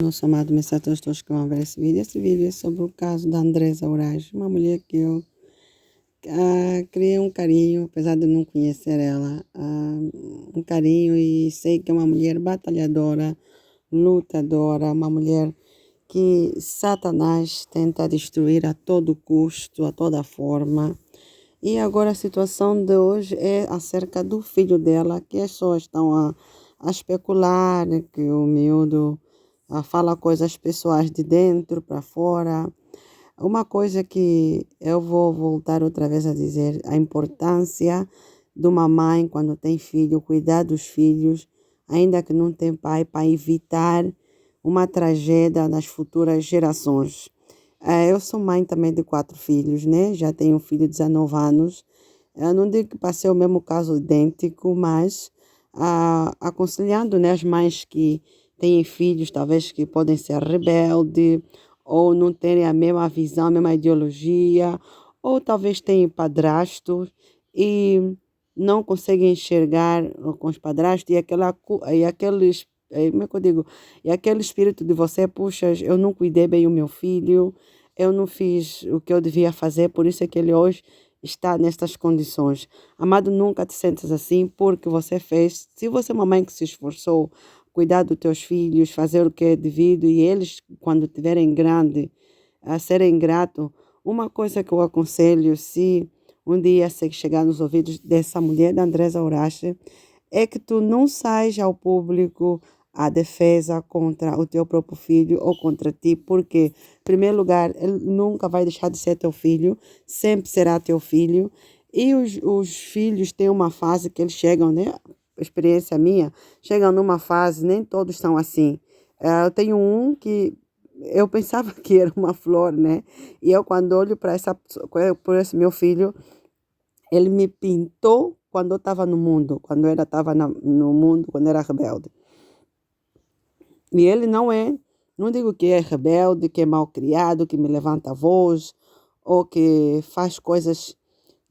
Nosso amado mensagem, todos que vão ver esse vídeo. Esse vídeo é sobre o caso da Andresa Urage, uma mulher que eu criei um carinho, apesar de não conhecer ela, um carinho, e sei que é uma mulher batalhadora, lutadora, uma mulher que Satanás tenta destruir a todo custo, a toda forma. E agora a situação de hoje é acerca do filho dela, que as pessoas estão a especular, né, que o miúdo fala coisas pessoais de dentro para fora. Uma coisa que eu vou voltar outra vez a dizer, a importância de uma mãe quando tem filho, cuidar dos filhos, ainda que não tem pai, para evitar uma tragédia nas futuras gerações. Eu sou mãe também de 4 filhos, né? Já tenho um filho de 19 anos. Eu não digo que passei o mesmo caso idêntico, mas aconselhando, né, as mães que têm filhos, talvez que podem ser rebeldes, ou não terem a mesma visão, a mesma ideologia, ou talvez tenham padrastos e não conseguem enxergar com os padrastos e aqueles, como é que eu digo? E aquele espírito de você, puxa, eu não cuidei bem o meu filho, eu não fiz o que eu devia fazer, por isso é que ele hoje está nestas condições. Amado, nunca te sentes assim porque você fez. Se você é uma mãe que se esforçou, cuidar dos teus filhos, fazer o que é devido, e eles, quando tiverem grande, a serem grato, uma coisa que eu aconselho, se um dia você chegar nos ouvidos dessa mulher, da Andresa Urache, é que tu não saias ao público a defesa contra o teu próprio filho ou contra ti, porque, em primeiro lugar, ele nunca vai deixar de ser teu filho, sempre será teu filho, e os filhos têm uma fase que eles chegam, né? Experiência minha, chegam numa fase, nem todos são assim. Eu tenho um que eu pensava que era uma flor, né? E eu, quando olho para por esse meu filho, ele me pintou quando eu estava no mundo, quando eu estava no mundo, quando era rebelde. E ele não digo que é rebelde, que é mal criado, que me levanta a voz, ou que faz coisas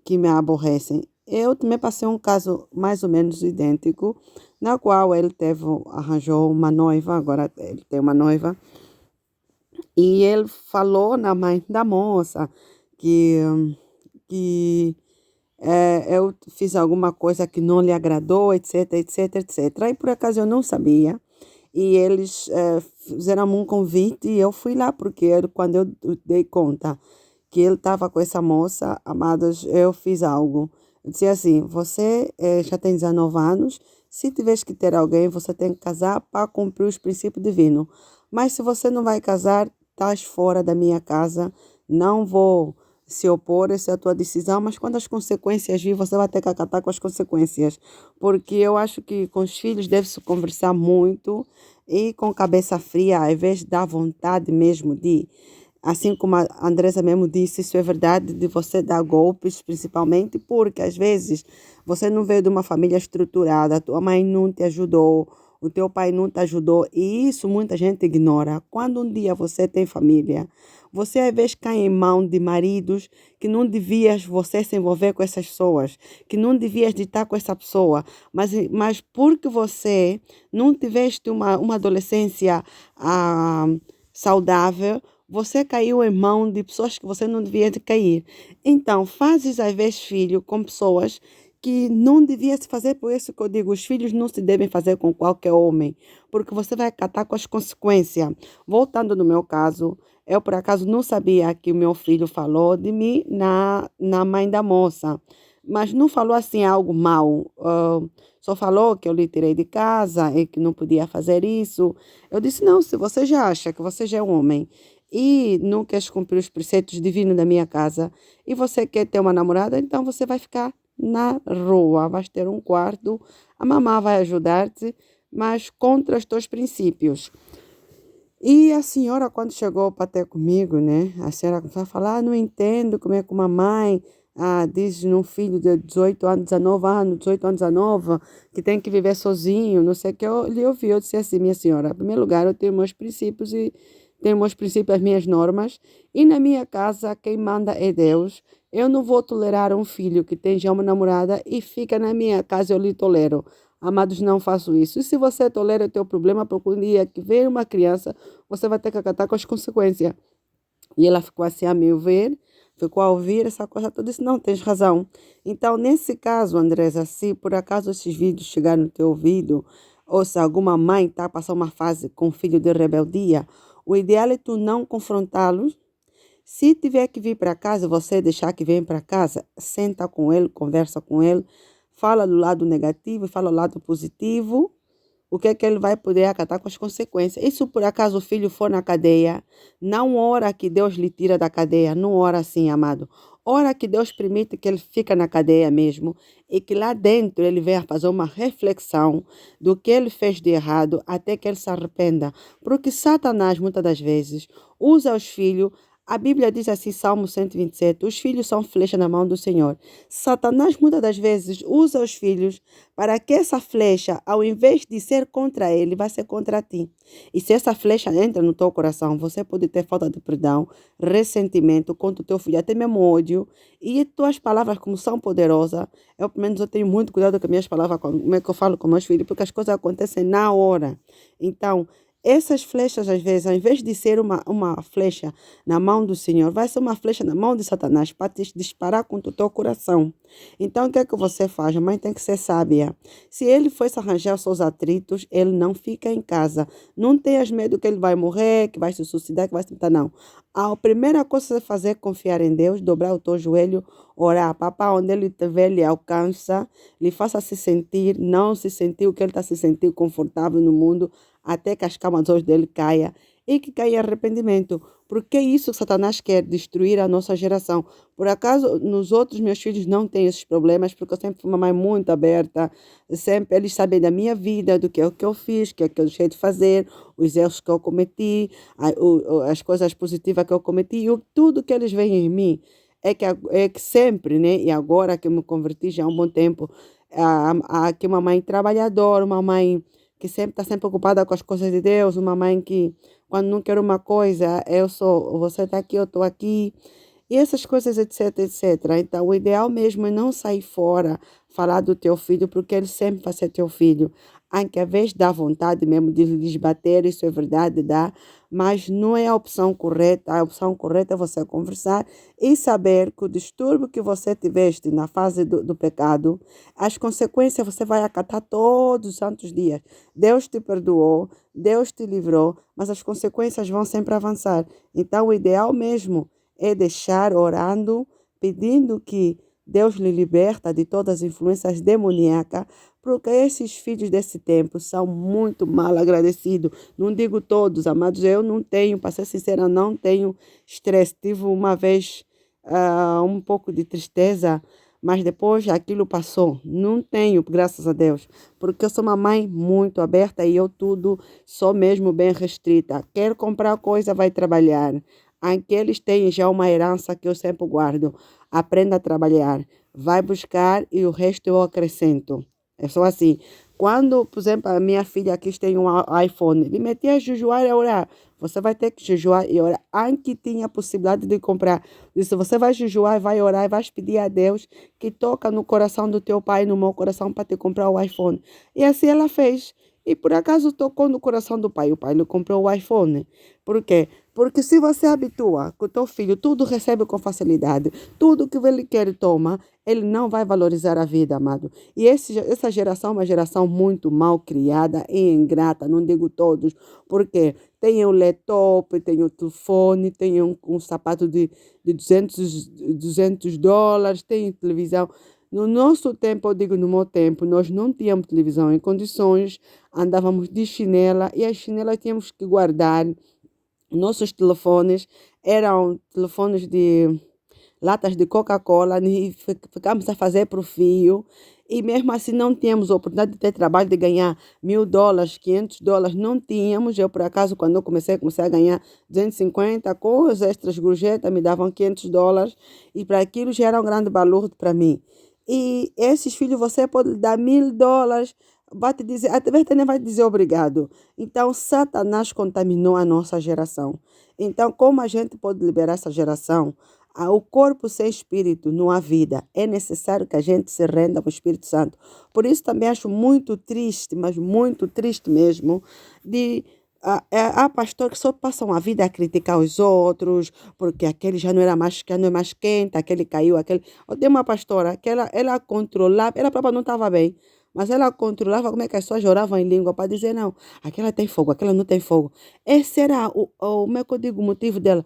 que me aborrecem. Eu também passei um caso mais ou menos idêntico, na qual ele arranjou uma noiva, agora ele tem uma noiva, e ele falou na mãe da moça que, que eu fiz alguma coisa que não lhe agradou, etc, etc, etc. Aí por acaso eu não sabia. E eles fizeram um convite e eu fui lá, porque quando eu dei conta que ele estava com essa moça, amados, eu fiz algo. Eu disse assim, você já tem 19 anos, se tiveres que ter alguém, você tem que casar para cumprir os princípios divinos. Mas se você não vai casar, estás fora da minha casa, não vou se opor, essa é a tua decisão, mas quando as consequências vir, você vai ter que acatar com as consequências. Porque eu acho que com os filhos deve-se conversar muito e com cabeça fria, ao invés de dar vontade mesmo de, assim como a Andresa mesmo disse, isso é verdade, de você dar golpes, principalmente porque às vezes você não veio de uma família estruturada, a tua mãe não te ajudou, o teu pai não te ajudou, e isso muita gente ignora. Quando um dia você tem família, você às vezes cai em mão de maridos que não devias você se envolver com essas pessoas, que não devias de estar com essa pessoa, mas porque você não tiveste uma adolescência saudável, você caiu em mão de pessoas que você não devia de cair. Então, fazes às vezes filho com pessoas que não devia se fazer, por isso que eu digo, os filhos não se devem fazer com qualquer homem, porque você vai acatar com as consequências. Voltando no meu caso, eu por acaso não sabia que o meu filho falou de mim na mãe da moça, mas não falou assim algo mal, só falou que eu lhe tirei de casa e que não podia fazer isso. Eu disse, não, se você já acha que você já é um homem e não quer cumprir os preceitos divinos da minha casa e você quer ter uma namorada, então você vai ficar na rua, vais ter um quarto, a mamã vai ajudar-te, mas contra os teus princípios. E a senhora, quando chegou para ter comigo, né? A senhora começou a falar, não entendo como é que uma mãe diz num filho de 18 anos, 19 anos, 18 anos, 19, que tem que viver sozinho, não sei o que. Eu lhe ouvi, eu disse assim, minha senhora, em primeiro lugar, eu tenho meus princípios e tenho meus princípios, as minhas normas, e na minha casa quem manda é Deus. Eu não vou tolerar um filho que tem já uma namorada e fica na minha casa, eu lhe tolero. Amados, não façam isso. E se você tolera o teu problema, procure um dia que vem uma criança, você vai ter que acatar com as consequências. E ela ficou assim a me ver, ficou a ouvir essa coisa toda e disse, não, tens razão. Então, nesse caso, Andresa, se por acaso esses vídeos chegarem no teu ouvido, ou se alguma mãe está passando uma fase com um filho de rebeldia, o ideal é tu não confrontá-los. Se tiver que vir para casa, você deixar que venha para casa, senta com ele, conversa com ele, fala do lado negativo, fala do lado positivo, o que é que ele vai poder acatar com as consequências. E se por acaso o filho for na cadeia, não ora que Deus lhe tira da cadeia, não ora assim, amado. Ora que Deus permite que ele fique na cadeia mesmo e que lá dentro ele venha fazer uma reflexão do que ele fez de errado até que ele se arrependa. Porque Satanás, muitas das vezes, usa os filhos. A Bíblia diz assim, Salmo 127, os filhos são flecha na mão do Senhor. Satanás, muitas das vezes, usa os filhos para que essa flecha, ao invés de ser contra ele, vai ser contra ti. E se essa flecha entra no teu coração, você pode ter falta de perdão, ressentimento contra o teu filho, até mesmo ódio. E tuas palavras, como são poderosas, eu, pelo menos, eu tenho muito cuidado com as minhas palavras, como é que eu falo com meus filhos, porque as coisas acontecem na hora. Então, essas flechas, às vezes, ao invés de ser uma flecha na mão do Senhor, vai ser uma flecha na mão de Satanás para te disparar contra o teu coração. Então, o que é que você faz? A mãe tem que ser sábia. Se ele for se arranjar os seus atritos, ele não fica em casa. Não tenhas medo que ele vai morrer, que vai se suicidar, que vai se matar, não. A primeira coisa a fazer é confiar em Deus, dobrar o teu joelho, orar. Papá, onde ele te vê, ele alcança, lhe faça se sentir, não se sentir o que ele está se sentindo confortável no mundo, até que as camas dele caia e que caia em arrependimento. Porque é isso que Satanás quer, destruir a nossa geração. Por acaso, nos outros meus filhos não têm esses problemas, porque eu sempre fui uma mãe muito aberta, sempre eles sabem da minha vida, do que é o que eu fiz, o que é que eu deixei de fazer, os erros que eu cometi, as coisas positivas que eu cometi, e tudo que eles veem em mim é que sempre, né? E agora que eu me converti já há um bom tempo, que uma mãe trabalhadora, uma mãe que sempre está sempre ocupada com as coisas de Deus, uma mãe que quando não quer uma coisa, você está aqui, eu estou aqui, e essas coisas, etc, etc. Então, o ideal mesmo é não sair fora, falar do teu filho, porque ele sempre vai ser teu filho. Aunque às vezes dá vontade mesmo de lhes bater, isso é verdade, dá, mas não é a opção correta. A opção correta é você conversar e saber que o distúrbio que você tiveste na fase do pecado, as consequências você vai acatar todos os santos dias. Deus te perdoou, Deus te livrou, mas as consequências vão sempre avançar. Então, o ideal mesmo é deixar orando, pedindo que Deus lhe liberta de todas as influências demoníacas, porque esses filhos desse tempo são muito mal agradecidos. Não digo todos, amados, eu não tenho, para ser sincera, não tenho estresse. Tive uma vez um pouco de tristeza, mas depois aquilo passou. Não tenho, graças a Deus, porque eu sou uma mãe muito aberta e eu tudo sou mesmo bem restrita. Quer comprar coisa, vai trabalhar. Aqueles têm já uma herança que eu sempre guardo. Aprenda a trabalhar. Vai buscar e o resto eu acrescento. É só assim. Quando, por exemplo, a minha filha aqui tem um iPhone, ele metia a jejuar e a orar. Você vai ter que jejuar e orar. Antes tinha a possibilidade de comprar. Disse, você vai jejuar, vai orar e vai pedir a Deus que toca no coração do teu pai, no meu coração, para te comprar o iPhone. E assim ela fez. E por acaso tocou no coração do pai. O pai lhe comprou o iPhone. Por quê? Porque se você habitua com o teu filho, tudo recebe com facilidade. Tudo que ele quer toma, ele não vai valorizar a vida, amado. E essa geração é uma geração muito mal criada e ingrata, não digo todos, porque tem o laptop, tem o telefone, tem um sapato de $200, tem televisão. No nosso tempo, eu digo no meu tempo, nós não tínhamos televisão em condições, andávamos de chinela e as chinelas tínhamos que guardar. Nossos telefones eram telefones de latas de Coca-Cola e ficamos a fazer para o fio. E mesmo assim não tínhamos a oportunidade de ter trabalho, de ganhar $1.000, $500. Não tínhamos. Eu, por acaso, quando eu comecei a ganhar 250, com os extras gorjeta, me davam $500. E para aquilo já era um grande valor para mim. E esses filhos, você pode dar $1.000, vai te dizer, até nem vai dizer obrigado. Então, Satanás contaminou a nossa geração. Então, como a gente pode liberar essa geração? O corpo sem espírito não há vida. É necessário que a gente se renda ao Espírito Santo. Por isso também acho muito triste, mas muito triste mesmo, de há pastores que só passam a vida a criticar os outros, porque aquele já não é mais quente, aquele caiu, aquele. Eu tenho uma pastora que ela controlava, ela própria não estava bem, mas ela controlava como é que as pessoas oravam em língua para dizer, não, aquela tem fogo, aquela não tem fogo. Esse era como é que eu digo, o motivo dela.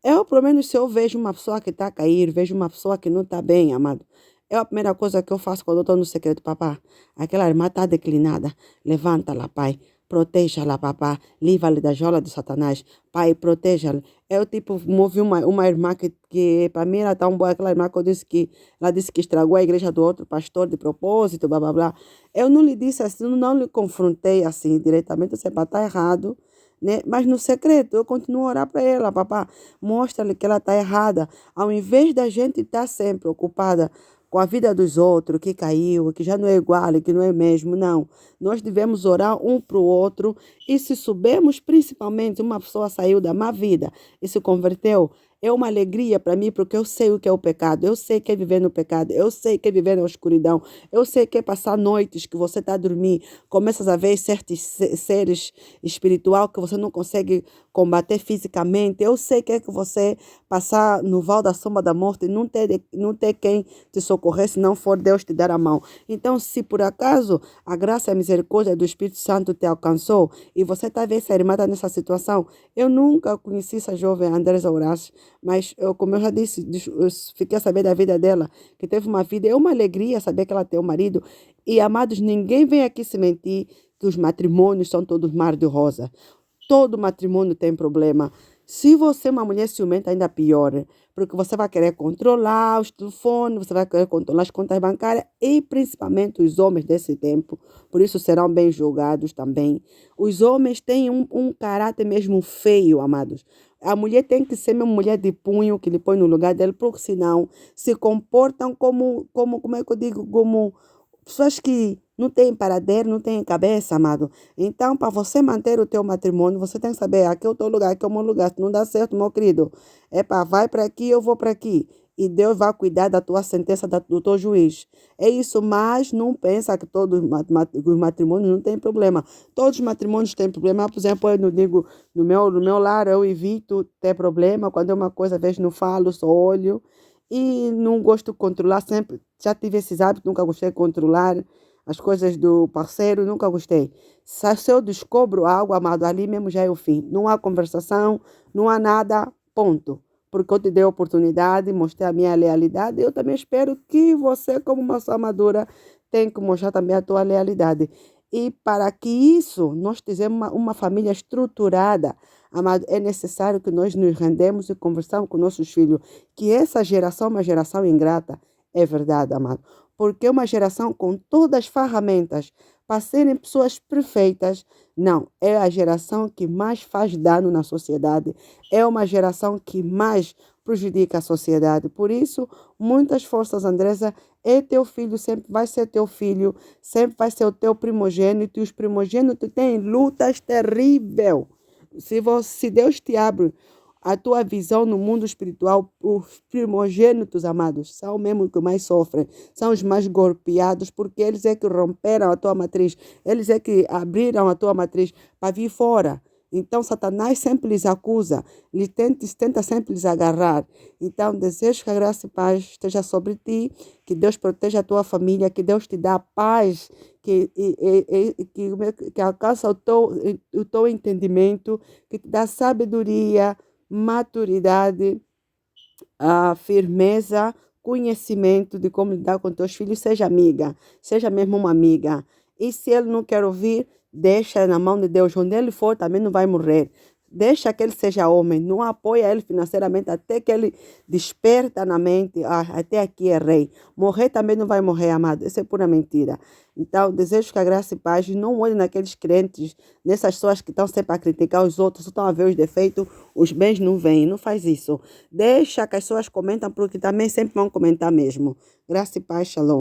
Eu, pelo menos, se eu vejo uma pessoa que está a cair, vejo uma pessoa que não está bem, amado, é a primeira coisa que eu faço quando eu estou no secreto, papá. Aquela irmã está declinada. Levanta-la, pai. Proteja-la, papá. Livra-lhe da jola de Satanás. Pai, proteja-la. Eu, tipo, movi uma irmã que para mim era tão boa. Aquela irmã que eu disse que ela disse que estragou a igreja do outro pastor de propósito, blá, blá, blá. Eu não lhe disse assim, não lhe confrontei assim diretamente. Eu sei, pá, está errado. Né? Mas no secreto, eu continuo a orar para ela, papá. Mostra-lhe que ela está errada. Ao invés da gente estar sempre ocupada com a vida dos outros, que caiu, que já não é igual, que não é mesmo, não. Nós devemos orar um para o outro e se soubermos, principalmente, uma pessoa saiu da má vida e se converteu, é uma alegria para mim, porque eu sei o que é o pecado, eu sei que é viver no pecado, eu sei que é viver na escuridão, eu sei que é passar noites que você está a dormir, começas a ver certos seres espirituais que você não consegue combater fisicamente, eu sei que é que você passar no val da sombra da morte e não ter quem te socorrer se não for Deus te dar a mão. Então, se por acaso a graça e a misericórdia do Espírito Santo te alcançou e você está a ver essa irmã tá nessa situação, eu nunca conheci essa jovem Andresa Horácio, mas como eu já disse, eu fiquei a saber da vida dela, que teve uma vida, é uma alegria saber que ela tem um marido. E, amados, ninguém vem aqui se mentir que os matrimônios são todos mar de rosa. Todo matrimônio tem problema. Se você é uma mulher ciumenta, ainda pior, porque você vai querer controlar os telefones, você vai querer controlar as contas bancárias e principalmente os homens desse tempo, por isso serão bem julgados também. Os homens têm um caráter mesmo feio, amados. A mulher tem que ser uma mulher de punho que lhe põe no lugar dele, porque senão se comportam como é que eu digo, como pessoas que não têm paradeiro, não têm cabeça, amado. Então, para você manter o teu matrimônio, você tem que saber, aqui é o teu lugar, aqui é o meu lugar. Se não dá certo, meu querido, vai para aqui, eu vou para aqui. E Deus vai cuidar da tua sentença, do teu juiz. É isso, mas não pensa que todos os matrimônios não têm problema. Todos os matrimônios têm problema. Por exemplo, eu não digo, no meu lar, eu evito ter problema. Quando é uma coisa, às vezes não falo, só olho. E não gosto de controlar sempre. Já tive esses hábitos, nunca gostei de controlar as coisas do parceiro, nunca gostei. Se eu descubro algo, amado, ali mesmo já é o fim. Não há conversação, não há nada, ponto. Porque eu te dei a oportunidade, mostrei a minha lealidade. Eu também espero que você, como uma pessoa madura, tenha que mostrar também a tua lealidade. E para que isso, nós tenhamos uma família estruturada, amado, é necessário que nós nos rendemos e conversamos com nossos filhos. Que essa geração é uma geração ingrata. É verdade, amado. Porque é uma geração com todas as ferramentas para serem pessoas perfeitas. Não, é a geração que mais faz dano na sociedade. É uma geração que mais prejudica a sociedade. Por isso, muitas forças, Andresa, é teu filho, sempre vai ser teu filho, sempre vai ser o teu primogênito. E os primogênitos têm lutas terríveis. Se Deus te abre a tua visão no mundo espiritual, os primogênitos, amados, são mesmo que mais sofrem, são os mais golpeados, porque eles é que romperam a tua matriz, eles é que abriram a tua matriz para vir fora. Então, Satanás sempre lhes acusa, tenta sempre lhes agarrar. Então, desejo que a graça e paz esteja sobre ti, que Deus proteja a tua família, que Deus te dê a paz, que alcança o teu entendimento, que te dá sabedoria, maturidade, a firmeza, conhecimento de como lidar com teus filhos, seja amiga, seja mesmo uma amiga. E se ele não quer ouvir, deixa na mão de Deus. Onde ele for, também não vai morrer. Deixa que ele seja homem, não apoia ele financeiramente até que ele desperta na mente, até aqui é rei. Morrer também não vai morrer, amado, isso é pura mentira. Então, desejo que a graça e paz não olhe naqueles crentes, nessas pessoas que estão sempre a criticar os outros, só estão a ver os defeitos, os bens não vêm, não faz isso. Deixa que as pessoas comentam, porque também sempre vão comentar mesmo. Graça e paz, shalom.